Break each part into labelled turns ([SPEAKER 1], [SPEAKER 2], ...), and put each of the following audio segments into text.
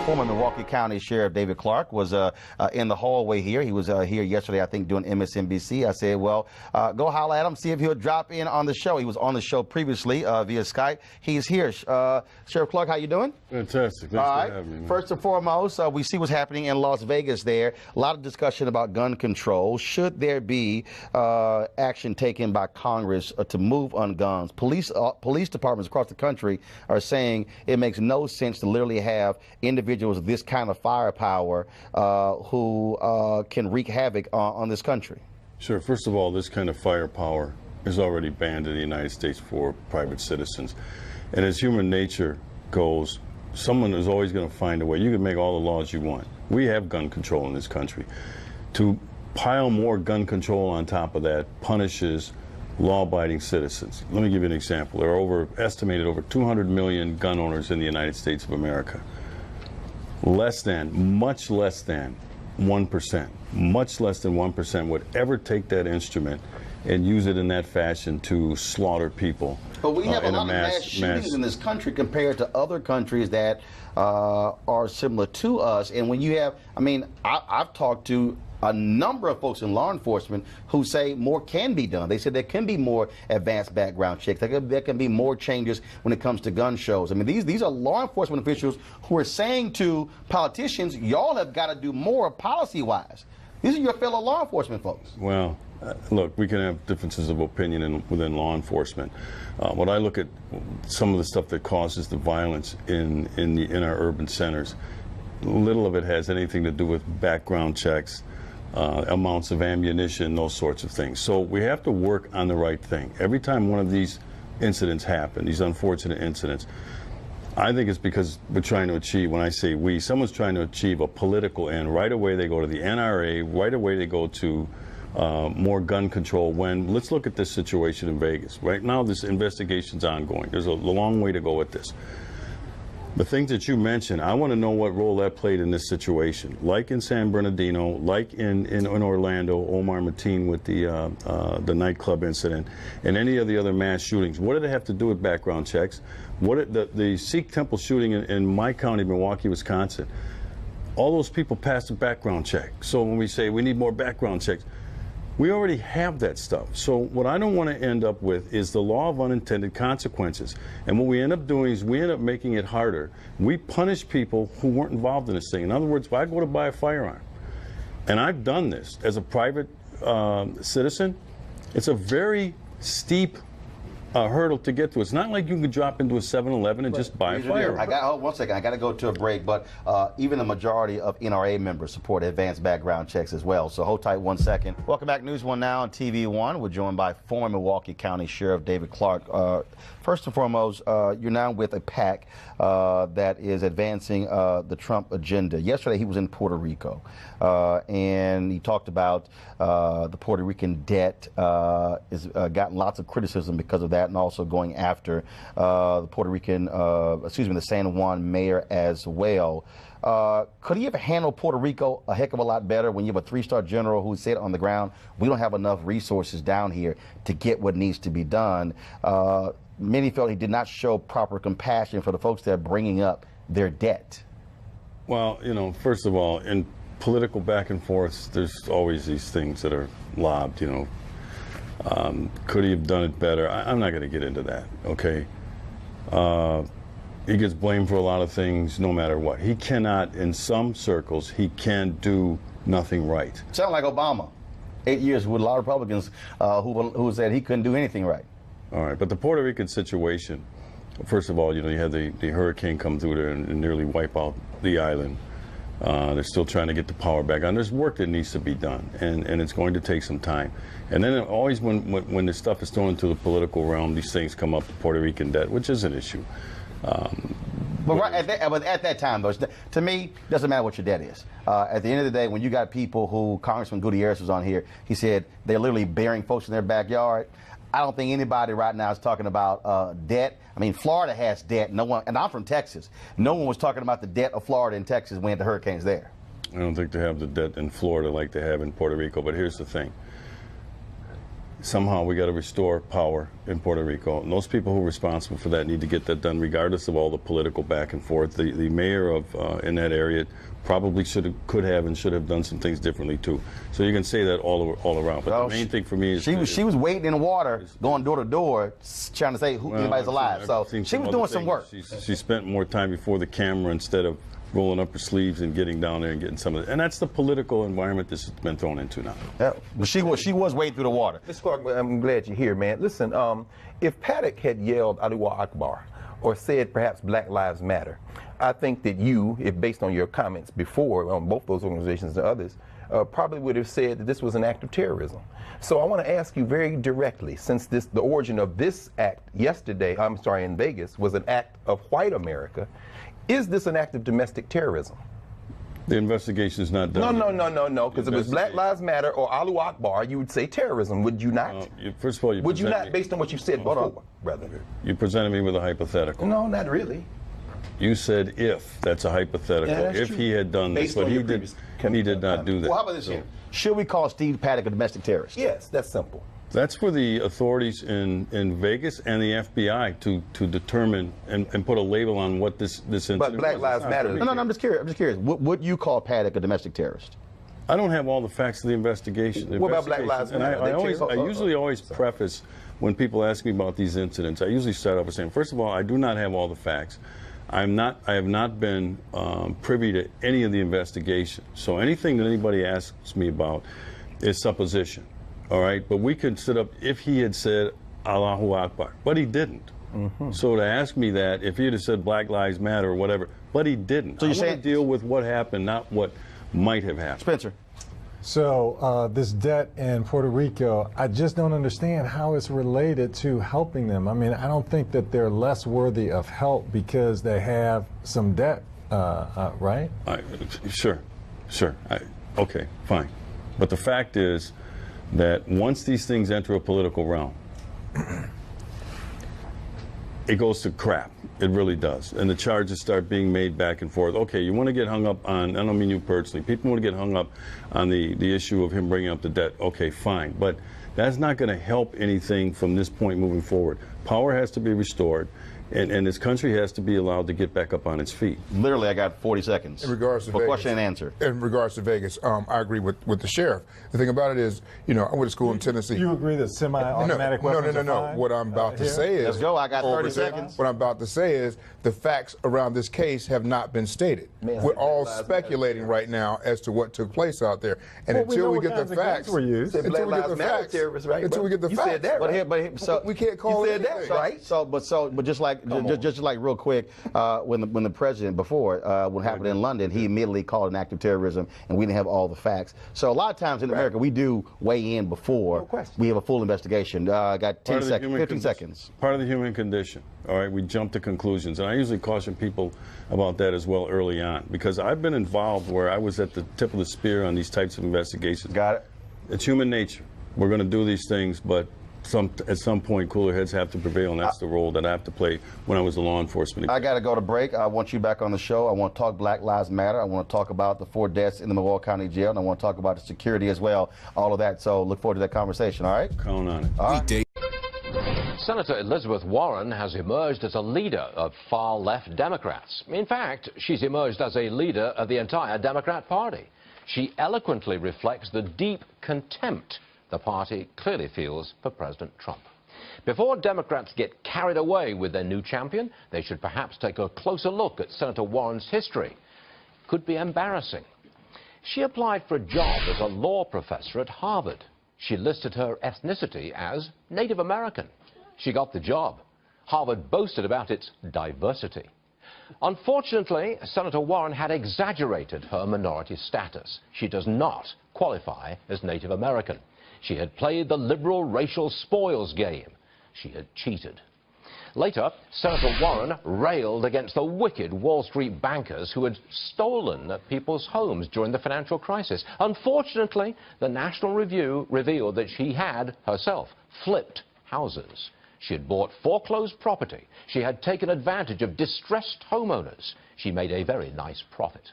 [SPEAKER 1] Former Milwaukee County Sheriff David Clarke was in the hallway here. He was here yesterday, I think, doing MSNBC. I said, well, go holler at him, see if he'll drop in on the show. He was on the show previously via Skype. He's here. Sheriff Clarke, how you doing?
[SPEAKER 2] Fantastic. Thanks for having me. Man.
[SPEAKER 1] First and foremost, we see what's happening in Las Vegas there. A lot of discussion about gun control. Should there be action taken by Congress to move on guns? Police departments across the country are saying it makes no sense to literally have individuals with this kind of firepower who can wreak havoc on this country.
[SPEAKER 2] Sure. First of all, this kind of firepower is already banned in the United States for private citizens. And as human nature goes, someone is always going to find a way. You can make all the laws you want. We have gun control in this country. To pile more gun control on top of that punishes law-abiding citizens. Let me give you an example. There are estimated over 200 million gun owners in the United States of America. Much less than 1% would ever take that instrument and use it in that fashion to slaughter people.
[SPEAKER 1] But we have a lot of mass shootings in this country compared to other countries that are similar to us. And when you have, I mean, I've talked to a number of folks in law enforcement who say more can be done. They said there can be more advanced background checks. There can be more changes when it comes to gun shows. I mean, these are law enforcement officials who are saying to politicians, y'all have got to do more policy-wise. These are your fellow law enforcement folks.
[SPEAKER 2] Well, look, we can have differences of opinion within law enforcement. When I look at some of the stuff that causes the violence in our urban centers, little of it has anything to do with background checks, amounts of ammunition, those sorts of things. So we have to work on the right thing. Every time one of these incidents happen, these unfortunate incidents, I think it's because we're trying to achieve, when I say we, someone's trying to achieve a political end. Right away they go to the NRA, right away they go to more gun control. Let's look at this situation in Vegas. Right now this investigation's ongoing. There's a long way to go with this. The things that you mentioned, I want to know what role that played in this situation. Like in San Bernardino, like in Orlando, Omar Mateen with the nightclub incident, and any of the other mass shootings. What did it have to do with background checks? The Sikh temple shooting in my county, Milwaukee, Wisconsin, all those people passed a background check. So when we say we need more background checks, we already have that stuff. So what I don't want to end up with is the law of unintended consequences. And what we end up doing is we end up making it harder. We punish people who weren't involved in this thing. In other words, if I go to buy a firearm, and I've done this as a private citizen, it's a very steep hurdle to get to. It's not like you can drop into a 7-Eleven and just buy a firearm.
[SPEAKER 1] One second, I got to go to a break, but even the majority of NRA members support advanced background checks as well. So hold tight 1 second. Welcome back. News One now on TV One. We're joined by former Milwaukee County Sheriff David Clarke. First and foremost, you're now with a PAC that is advancing the Trump agenda. Yesterday he was in Puerto Rico and he talked about the Puerto Rican debt has gotten lots of criticism because of that, and also going after the Puerto Rican, the San Juan mayor as well. Could he have handled Puerto Rico a heck of a lot better when you have a 3-star general who said on the ground, we don't have enough resources down here to get what needs to be done? Many felt he did not show proper compassion for the folks that are bringing up their debt.
[SPEAKER 2] Well, you know, first of all, in political back and forth, there's always these things that are lobbed, you know. Could he have done it better? I'm not going to get into that, okay? He gets blamed for a lot of things no matter what. He cannot, in some circles, he can do nothing right.
[SPEAKER 1] Sound like Obama. 8 years with a lot of Republicans who said he couldn't do anything right.
[SPEAKER 2] All right, but the Puerto Rican situation, first of all, you know, you had the hurricane come through there and nearly wipe out the island. They're still trying to get the power back on. There's work that needs to be done, and it's going to take some time. And then always when this stuff is thrown into the political realm, these things come up, Puerto Rican debt, which is an issue.
[SPEAKER 1] But at that time, though, to me, it doesn't matter what your debt is. At the end of the day, when you got people who, Congressman Gutierrez was on here, he said they're literally burying folks in their backyard. I don't think anybody right now is talking about debt. I mean, Florida has debt. No one, and I'm from Texas. No one was talking about the debt of Florida and Texas when the hurricane's there. I
[SPEAKER 2] don't think they have the debt in Florida like they have in Puerto Rico. But here's the thing. somehow we got to restore power in Puerto Rico. And those people who are responsible for that need to get that done, regardless of all the political back and forth. The mayor of in that area probably could have and should have done some things differently too. So you can say that all around. But
[SPEAKER 1] well,
[SPEAKER 2] the main thing for me is
[SPEAKER 1] she was waiting in the water, going door to door, trying to say who anybody's alive. So she was doing some work.
[SPEAKER 2] She spent more time before the camera instead of rolling up her sleeves and getting down there and getting some of it. And that's the political environment this has been thrown into now.
[SPEAKER 1] Yeah, but she was wading through the water.
[SPEAKER 3] Mr. Clarke, I'm glad you're here, man. Listen, if Paddock had yelled Allahu Akbar or said perhaps Black Lives Matter, I think that you, if based on your comments before on both those organizations and others, probably would have said that this was an act of terrorism. So I want to ask you very directly, since the origin of this act in Vegas, was an act of white America, is this an act of domestic terrorism?
[SPEAKER 2] The investigation is not done.
[SPEAKER 3] No, because if it was Black Lives Matter or Allahu Akbar, you would say terrorism, would you not?
[SPEAKER 2] First of all,
[SPEAKER 3] would you not, based on what you said before, brother?
[SPEAKER 2] You presented me with a hypothetical.
[SPEAKER 3] No, not really.
[SPEAKER 2] You said if, that's a hypothetical.
[SPEAKER 3] Yeah,
[SPEAKER 2] if
[SPEAKER 3] true.
[SPEAKER 2] He had done this, but he did not do that.
[SPEAKER 1] Well, how about this here? Should we call Steve Paddock a domestic terrorist?
[SPEAKER 3] Yes, that's simple.
[SPEAKER 2] That's for the authorities in Vegas and the FBI to determine and put a label on what this incident
[SPEAKER 3] But Black Lives Matter.
[SPEAKER 1] No, I'm just curious. Would you call Paddock a domestic terrorist?
[SPEAKER 2] I don't have all the facts of the investigation.
[SPEAKER 3] What about Black Lives Matter?
[SPEAKER 2] I usually always preface when people ask me about these incidents. I usually start off by saying, first of all, I do not have all the facts. I have not been privy to any of the investigation. So anything that anybody asks me about is supposition. All right, but we could sit up if he had said Allahu Akbar, but he didn't. So to ask me that, if he had said Black Lives Matter or whatever, but he didn't. So you want to deal with what happened, not what might have happened.
[SPEAKER 1] Spencer.
[SPEAKER 4] So this debt in Puerto Rico, I just don't understand how it's related to helping them. I mean, I don't think that they're less worthy of help because they have some debt, right?
[SPEAKER 2] Sure. Okay, fine. But the fact is that once these things enter a political realm, it goes to crap. It really does. And the charges start being made back and forth. Okay, you want to get hung up on, I don't mean you personally, people want to get hung up on the issue of him bringing up the debt. Okay, fine. But that's not going to help anything from this point moving forward. Power has to be restored. And this country has to be allowed to get back up on its feet.
[SPEAKER 1] Literally, I got 40 seconds.
[SPEAKER 5] In regards to
[SPEAKER 1] for
[SPEAKER 5] Vegas,
[SPEAKER 1] question and answer.
[SPEAKER 5] In regards to Vegas, I agree with the sheriff. The thing about it is, I went to school in Tennessee.
[SPEAKER 4] You agree that semi-automatic weapons are fine?
[SPEAKER 5] What I'm about to say is,
[SPEAKER 1] let's go. I got 30 seconds.
[SPEAKER 5] What I'm about to say is, the facts around this case have not been stated. We're all speculating right now as to what took place out there, and until we get the facts, until we get the facts, until we get the facts.
[SPEAKER 1] But
[SPEAKER 5] we can't call it that, right?
[SPEAKER 1] But just like real quick, when the president before what happened in London, he immediately called it an act of terrorism, and we didn't have all the facts. So a lot of times in America, we do weigh in before we have a full investigation. I got 10 seconds, 15 seconds.
[SPEAKER 2] Part of the human condition. All right, we jump to conclusions, and I usually caution people about that as well early on, because I've been involved where I was at the tip of the spear on these types of investigations.
[SPEAKER 1] Got it.
[SPEAKER 2] It's human nature. We're going to do these things, but at some point, cooler heads have to prevail, and that's the role that I have to play when I was a law enforcement.
[SPEAKER 1] I got to go to break. I want you back on the show. I want to talk Black Lives Matter. I want to talk about the 4 deaths in the Milwaukee County Jail, and I want to talk about the security as well, all of that. So look forward to that conversation, all right?
[SPEAKER 2] Count on it.
[SPEAKER 1] All right.
[SPEAKER 6] Senator Elizabeth Warren has emerged as a leader of far-left Democrats. In fact, she's emerged as a leader of the entire Democrat Party. She eloquently reflects the deep contempt the party clearly feels for President Trump. Before Democrats get carried away with their new champion, they should perhaps take a closer look at Senator Warren's history. Could be embarrassing. She applied for a job as a law professor at Harvard. She listed her ethnicity as Native American. She got the job. Harvard boasted about its diversity. Unfortunately, Senator Warren had exaggerated her minority status. She does not qualify as Native American. She had played the liberal racial spoils game. She had cheated. Later, Senator Warren railed against the wicked Wall Street bankers who had stolen people's homes during the financial crisis. Unfortunately, the National Review revealed that she had, herself, flipped houses. She had bought foreclosed property. She had taken advantage of distressed homeowners. She made a very nice profit.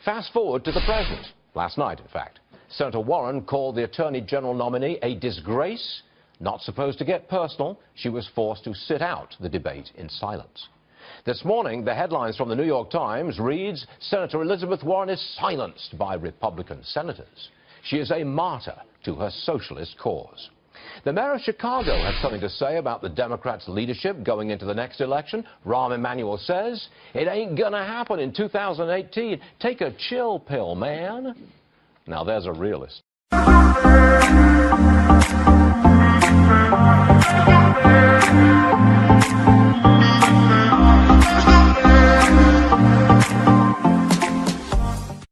[SPEAKER 6] Fast forward to the present. Last night, in fact. Senator Warren called the Attorney General nominee a disgrace, Not supposed to get personal, she was forced to sit out the debate in silence. This morning, the headlines from the New York Times reads, Senator Elizabeth Warren is silenced by Republican senators. She is a martyr to her socialist cause. The mayor of Chicago had something to say about the Democrats' leadership going into the next election. Rahm Emanuel says, it ain't gonna happen in 2018. Take a chill pill, man. Now there's a realist.